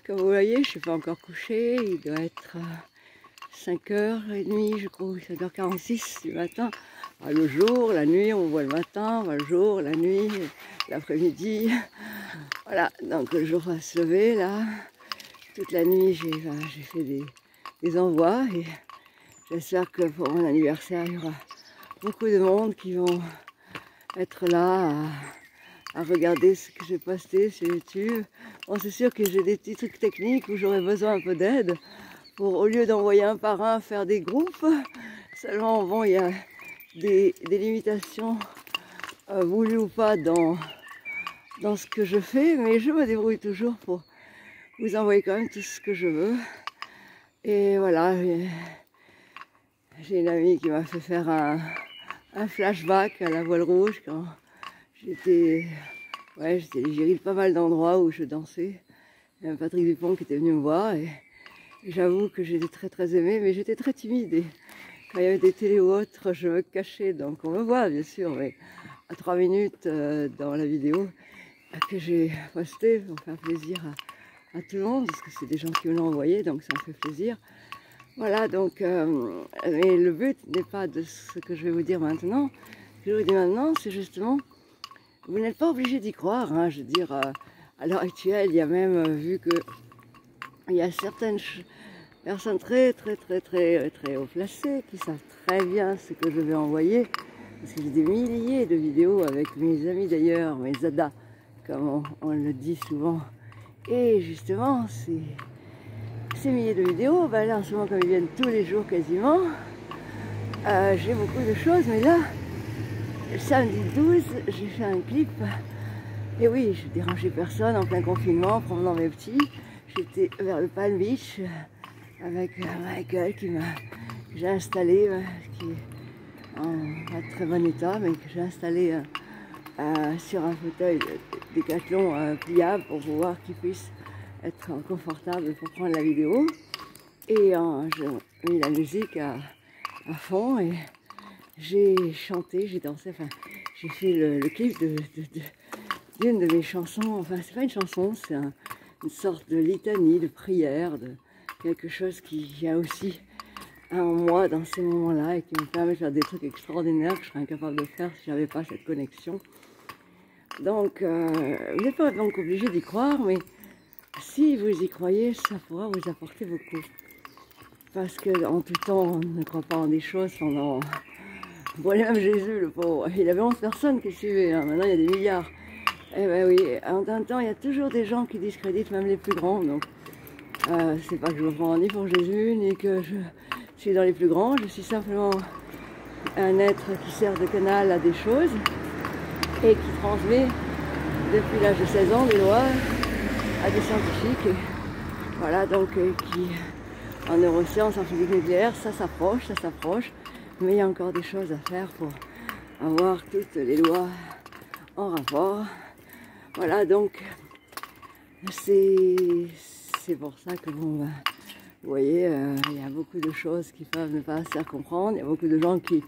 comme vous voyez, je ne suis pas encore couchée, il doit être 5h30, je crois, 5h46 du matin. Alors, le jour, la nuit, on voit le matin, on voit le jour, la nuit, l'après-midi. Voilà, donc le jour va se lever là. Toute la nuit, j'ai fait des envois et j'espère que pour mon anniversaire, il y aura beaucoup de monde qui vont être là à regarder ce que j'ai posté sur YouTube. Bon, c'est sûr que j'ai des petits trucs techniques où j'aurais besoin un peu d'aide pour, au lieu d'envoyer un par un, faire des groupes. Seulement, bon, il y a des limitations voulues ou pas dans ce que je fais, mais je me débrouille toujours pour vous envoyer quand même tout ce que je veux. Et voilà, j'ai une amie qui m'a fait faire un flashback à la voile rouge quand j'étais l'égérie de pas mal d'endroits où je dansais. Il y avait Patrick Dupont qui était venu me voir et j'avoue que j'étais très aimée, mais j'étais très timide et quand il y avait des télés ou autres, je me cachais, donc on me voit bien sûr, mais à 3 minutes dans la vidéo que j'ai postée pour faire plaisir à tout le monde, parce que c'est des gens qui me l'ont envoyé, donc ça me fait plaisir. Voilà, donc, mais le but n'est pas de ce que je vais vous dire maintenant. Ce que je vais vous dire maintenant, c'est justement, vous n'êtes pas obligé d'y croire, hein, je veux dire, à l'heure actuelle, il y a même vu que il y a certaines personnes très haut placées qui savent très bien ce que je vais envoyer, parce que j'ai des milliers de vidéos avec mes amis d'ailleurs, mes zadas, comme on le dit souvent. Et justement, ces milliers de vidéos, ben là en ce moment comme ils viennent tous les jours quasiment, j'ai beaucoup de choses, mais là, le samedi 12, j'ai fait un clip, et oui, je dérangeais personne en plein confinement, en promenant mes petits, j'étais vers le Palm Beach avec Michael que j'ai installé, qui est en pas très bon état, mais que j'ai installé sur un fauteuil Décathlon pliable pour pouvoir qu'il puisse être confortable pour prendre la vidéo. Et j'ai mis la musique à fond et j'ai chanté, j'ai dansé, enfin j'ai fait le clip d'une de mes chansons, enfin c'est pas une chanson, c'est une sorte de litanie, de prière, de quelque chose qui a aussi en moi dans ces moments-là et qui me permet de faire des trucs extraordinaires que je serais incapable de faire si j'avais pas cette connexion. Donc, vous n'êtes pas donc obligé d'y croire, mais si vous y croyez, ça pourra vous apporter beaucoup. Parce qu'en tout temps, on ne croit pas en des choses pendant... Bon, même Jésus, le pauvre, il avait 11 personnes qui suivaient, hein. Maintenant il y a des milliards. Eh bien oui, en un temps, il y a toujours des gens qui discréditent même les plus grands. Donc, c'est pas que je me prends ni pour Jésus, ni que je suis dans les plus grands. Je suis simplement un être qui sert de canal à des choses et qui transmet depuis l'âge de 16 ans des lois à des scientifiques. Et voilà, donc qui en neurosciences, en physique nucléaire, ça s'approche, mais il y a encore des choses à faire pour avoir toutes les lois en rapport. Voilà, donc c'est pour ça que bon, ben, vous voyez, il y a beaucoup de choses qui peuvent ne pas se faire comprendre. Il y a beaucoup de gens qui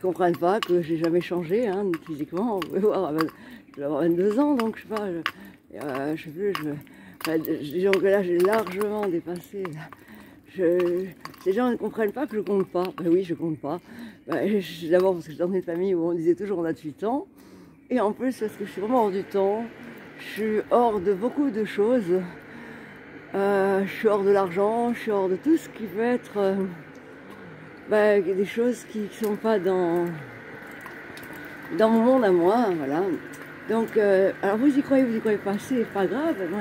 comprennent pas que j'ai jamais changé, hein, physiquement. Vous pouvez voir, je dois avoir 22 ans, donc je sais pas, je sais plus, enfin, disons que là j'ai largement dépassé. Ces gens ne comprennent pas que je compte pas. Ben oui, je compte pas. Ben, d'abord parce que je suis dans une famille où on disait toujours on a 8 ans. Et en plus parce que je suis vraiment hors du temps. Je suis hors de beaucoup de choses. Je suis hors de l'argent, je suis hors de tout ce qui peut être des choses qui ne sont pas dans mon monde à moi, voilà. Donc, alors vous y croyez pas, c'est pas grave, moi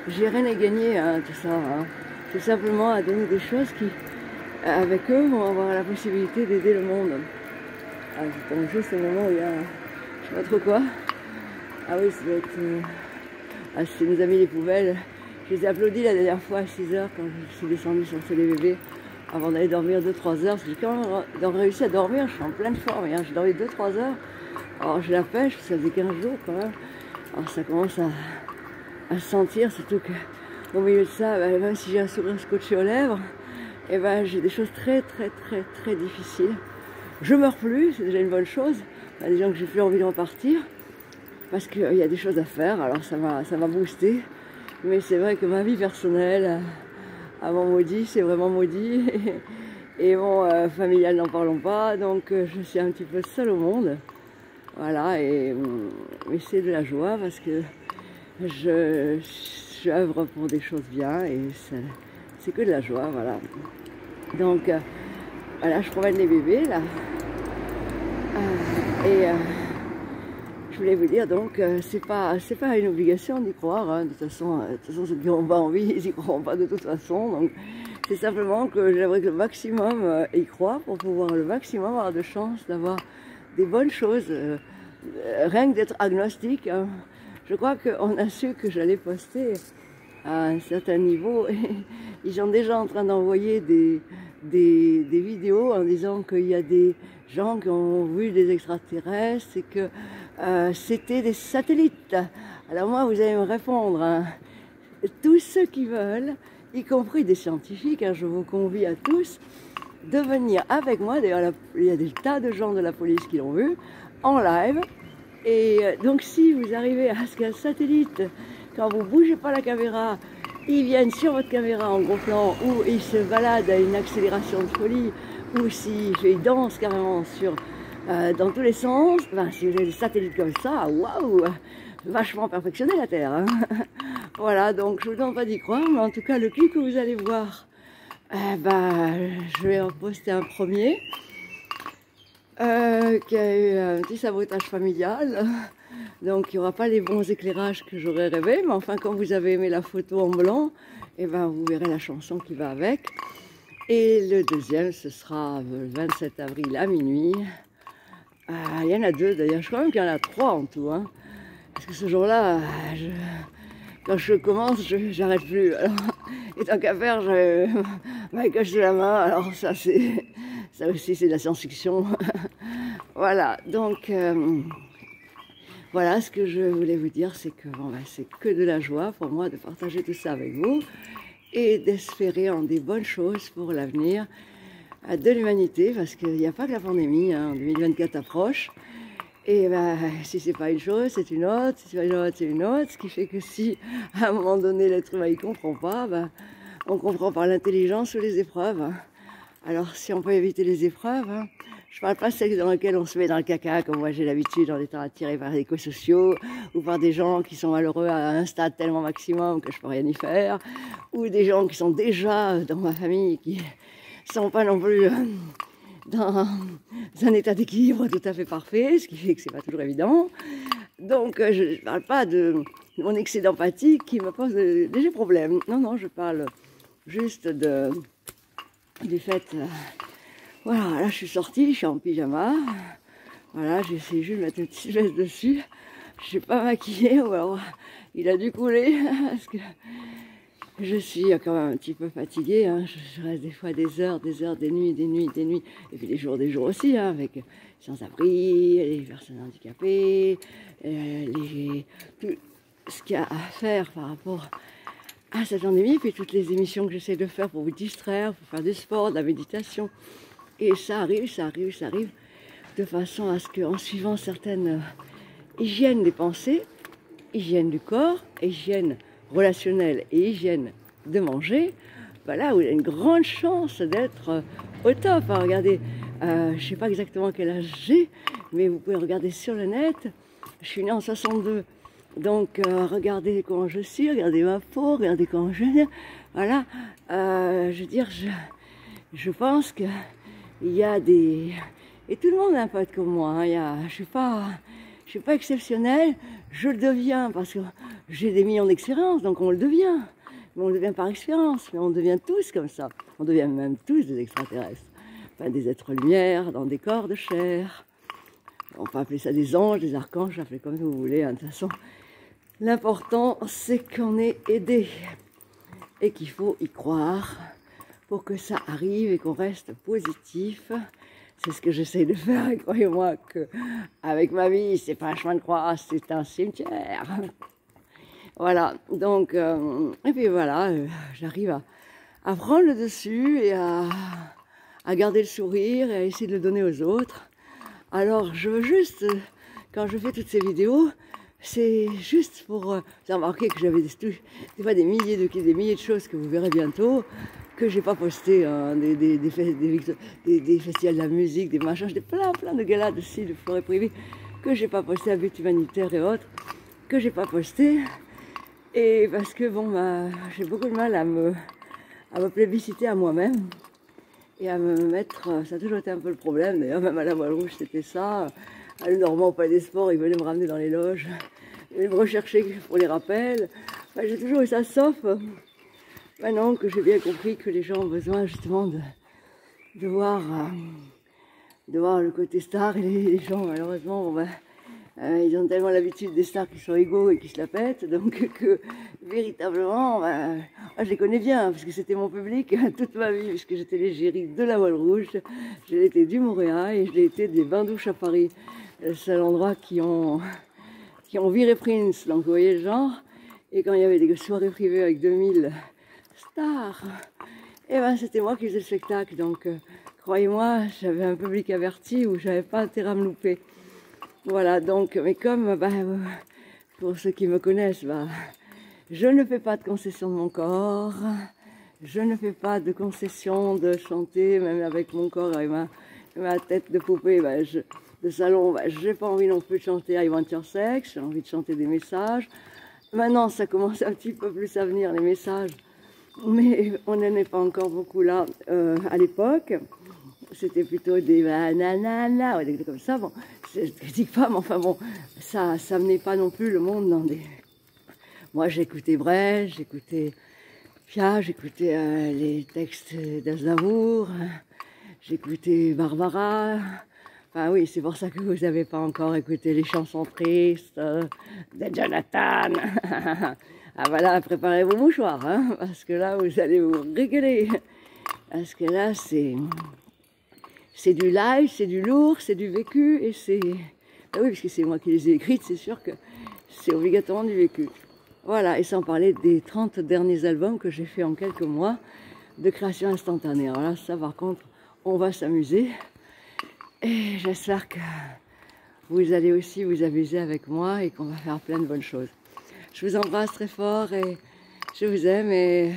j'ai rien à gagner à tout ça, hein. Tout simplement à donner des choses qui, avec eux, vont avoir la possibilité d'aider le monde. Alors, j'attends juste au moment où il y a, je sais pas trop quoi. Ah oui, ça doit être, c'est nos amis les poubelles. Je les ai applaudis la dernière fois à 6h quand je suis descendue sur les bébés avant d'aller dormir 2-3 heures. J'ai quand même réussi à dormir, je suis en pleine forme. Hein. J'ai dormi 2-3 heures. Alors j'ai la pêche, ça faisait 15 jours quand même. Alors ça commence à se sentir, surtout qu'au milieu de ça, même si j'ai un sourire scotché aux lèvres, et j'ai des choses très difficiles. Je meurs plus, c'est déjà une bonne chose. Il y a des gens que j'ai plus envie de repartir parce qu'il y a des choses à faire, alors ça m'a boosté. Mais c'est vrai que ma vie personnelle, avant maudit, c'est vraiment maudit. Et bon, familial, n'en parlons pas. Donc je suis un petit peu seule au monde. Voilà, mais c'est de la joie parce que j'œuvre pour des choses bien et c'est que de la joie, voilà. Donc, voilà, je promène les bébés, là. Je voulais vous dire, donc, c'est pas une obligation d'y croire, hein. De toute façon, ceux qui n'ont pas envie, ils n'y croiront pas de toute façon. Donc, c'est simplement que j'aimerais que le maximum y croient pour pouvoir le maximum avoir de chance d'avoir des bonnes choses. Rien que d'être agnostique, hein. Je crois qu'on a su que j'allais poster à un certain niveau. Et ils sont déjà en train d'envoyer des vidéos en disant qu'il y a des gens qui ont vu des extraterrestres et que c'était des satellites. Alors moi, vous allez me répondre, hein. Tous ceux qui veulent, y compris des scientifiques, hein, je vous convie à tous de venir avec moi. D'ailleurs, il y a des tas de gens de la police qui l'ont vu en live. Et donc si vous arrivez à ce qu'un satellite, quand vous ne bougez pas la caméra, il vienne sur votre caméra en gros plan, ou il se balade à une accélération de folie, ou s'il danse carrément dans tous les sens, ben, si vous avez des satellites comme ça, waouh, vachement perfectionné la Terre, hein. Voilà, donc je ne vous demande pas d'y croire, mais en tout cas le clip que vous allez voir, je vais en poster un premier. Qui a eu un petit sabotage familial, donc il n'y aura pas les bons éclairages que j'aurais rêvé, mais enfin quand vous avez aimé la photo en blanc, et ben vous verrez la chanson qui va avec. Et le deuxième, ce sera le 27 avril à minuit. Il y en a deux d'ailleurs, je crois même qu'il y en a trois en tout, hein. Parce que ce jour-là, quand je commence, j'arrête plus. Alors, et tant qu'à faire, je m'accroche de la main, alors ça aussi c'est de la science-fiction. Voilà, donc voilà ce que je voulais vous dire, c'est que bon, c'est que de la joie pour moi de partager tout ça avec vous et d'espérer en des bonnes choses pour l'avenir de l'humanité, parce qu'il n'y a pas que la pandémie, hein. 2024 approche, et si c'est pas une chose, c'est une autre, si c'est pas une autre, c'est une autre, ce qui fait que si à un moment donné l'être humain ne comprend pas, on comprend par l'intelligence ou les épreuves, hein. Alors si on peut éviter les épreuves, hein, je parle pas de celles dans lesquelles on se met dans le caca, comme moi j'ai l'habitude en étant attirée par les éco-sociaux, ou par des gens qui sont malheureux à un stade tellement maximum que je peux rien y faire, ou des gens qui sont déjà dans ma famille, qui sont pas non plus dans un état d'équilibre tout à fait parfait, ce qui fait que c'est pas toujours évident. Donc je ne parle pas de mon excès d'empathie qui me pose de légers problèmes. Non, non, je parle juste du fait, voilà, là je suis sortie, je suis en pyjama, voilà, j'ai essayé juste de mettre une petite veste dessus, je ne suis pas maquillée, ou alors il a dû couler, parce que je suis quand même un petit peu fatiguée, hein. Je reste des fois des heures, des nuits, et puis des jours aussi, hein, avec les sans-abri, les personnes handicapées, tout ce qu'il y a à faire par rapport à cette pandémie, puis toutes les émissions que j'essaie de faire pour vous distraire, pour faire du sport, de la méditation. Et ça arrive, de façon à ce qu'en suivant certaines hygiènes des pensées, hygiène du corps, hygiène relationnelle et hygiène de manger, voilà, où il y a une grande chance d'être au top. Hein. Regardez, je ne sais pas exactement quel âge j'ai, mais vous pouvez regarder sur le net. Je suis née en 62. Donc, regardez comment je suis, regardez ma peau, regardez comment je viens. Voilà, je veux dire, je pense qu'il y a des... Et tout le monde est un peu comme moi, hein. Je suis pas exceptionnelle, je le deviens parce que j'ai des millions d'expériences, donc on le devient. Mais on le devient par expérience, mais on devient tous comme ça. On devient même tous des extraterrestres. Enfin, des êtres lumière dans des corps de chair. On peut appeler ça des anges, des archanges, appelez comme vous voulez, hein, de toute façon. L'important, c'est qu'on est aidé et qu'il faut y croire pour que ça arrive et qu'on reste positif. C'est ce que j'essaie de faire, et croyez-moi qu'avec ma vie, c'est pas un chemin de croix, c'est un cimetière. Voilà, donc, et puis voilà, j'arrive à prendre le dessus et à garder le sourire et à essayer de le donner aux autres. Alors, je veux juste, quand je fais toutes ces vidéos, c'est juste pour... Vous avez remarqué que j'avais des fois des milliers de choses que vous verrez bientôt, que j'ai pas posté, hein, des festivals de la musique, des machins, j'ai plein de galas de ci, de forêts privées, que j'ai pas posté à but humanitaire et autres, que j'ai pas posté. Et parce que bon, bah, j'ai beaucoup de mal à me plébisciter à moi-même et à me mettre, ça a toujours été un peu le problème, d'ailleurs même à la Voile Rouge c'était ça, à le Normand au Palais des Sports, ils venaient me ramener dans les loges, ils venaient me rechercher pour les rappels, enfin, j'ai toujours eu ça, sauf maintenant que j'ai bien compris que les gens ont besoin justement de voir le côté star, et les gens malheureusement, bon, ben, ils ont tellement l'habitude des stars qui sont égaux et qui se la pètent, donc que véritablement, ben, je les connais bien, parce que c'était mon public toute ma vie, puisque j'étais l'égérie de la Voile Rouge, j'ai été du Montréal et je l'ai été des Bains-Douches à Paris. C'est l'endroit qui ont viré Prince, donc vous voyez le genre. Et quand il y avait des soirées privées avec 2000 stars, et ben c'était moi qui faisais le spectacle, donc croyez-moi, j'avais un public averti où j'avais pas intérêt à me louper. Voilà, donc, mais comme, pour ceux qui me connaissent, je ne fais pas de concession de mon corps, je ne fais pas de concession de chanter, même avec mon corps, avec ma tête de poupée, de salon, j'ai pas envie non plus de chanter I Want Your Sex, j'ai envie de chanter des messages. Maintenant, ça commence un petit peu plus à venir, les messages, mais on n'en est pas encore beaucoup là à l'époque. C'était plutôt des nanana, ou des trucs comme ça. Bon, je ne critique pas, mais enfin bon, ça menait pas non plus le monde dans des... Moi, j'écoutais Brel, j'écoutais Pia, j'écoutais les textes d'Aznavour, j'écoutais Barbara. Enfin oui, c'est pour ça que vous n'avez pas encore écouté les chansons tristes de Jonathan. Ah voilà, préparez vos mouchoirs, hein, parce que là, vous allez vous régaler. Parce que là, c'est du live, c'est du lourd, c'est du vécu, et c'est... Ben oui, parce que c'est moi qui les ai écrites, c'est sûr que c'est obligatoirement du vécu. Voilà, et sans parler des 30 derniers albums que j'ai fait en quelques mois de création instantanée. Alors là, ça par contre, on va s'amuser. Et j'espère que vous allez aussi vous amuser avec moi et qu'on va faire plein de bonnes choses. Je vous embrasse très fort et je vous aime, et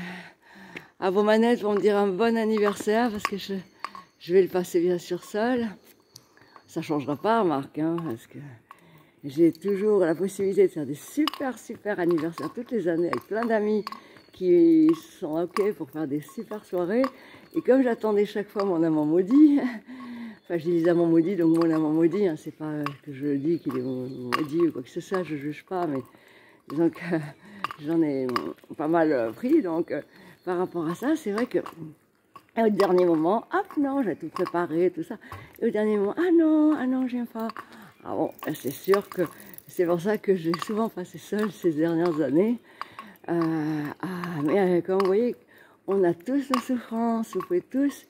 à vos manettes pour me dire un bon anniversaire, parce que je vais le passer bien sûr seul. Ça ne changera pas, Marc, hein, parce que j'ai toujours la possibilité de faire des super anniversaires toutes les années avec plein d'amis qui sont OK pour faire des super soirées. Et comme j'attendais chaque fois mon amant maudit, enfin je dis les amants maudits, donc mon amant maudit, hein, c'est pas que je dis qu'il est maudit ou quoi que ce soit, je ne juge pas, mais disons que j'en ai pas mal pris, donc par rapport à ça, c'est vrai que au dernier moment, hop, non, j'ai tout préparé, tout ça. Et au dernier moment, ah non, j'aime pas. Ah bon, c'est sûr que c'est pour ça que j'ai souvent passé seule ces dernières années. Mais comme vous voyez, on a tous nos souffrances, vous pouvez tous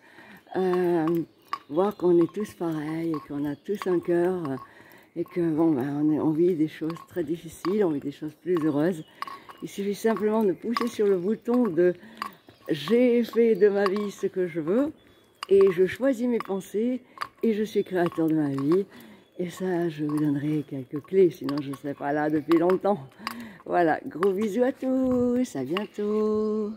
voir qu'on est tous pareils, et qu'on a tous un cœur, et que bon, on vit des choses très difficiles, on vit des choses plus heureuses. Il suffit simplement de pousser sur le bouton de j'ai fait de ma vie ce que je veux, et je choisis mes pensées, et je suis créateur de ma vie. Et ça, je vous donnerai quelques clés, sinon je ne serai pas là depuis longtemps. Voilà, gros bisous à tous, à bientôt.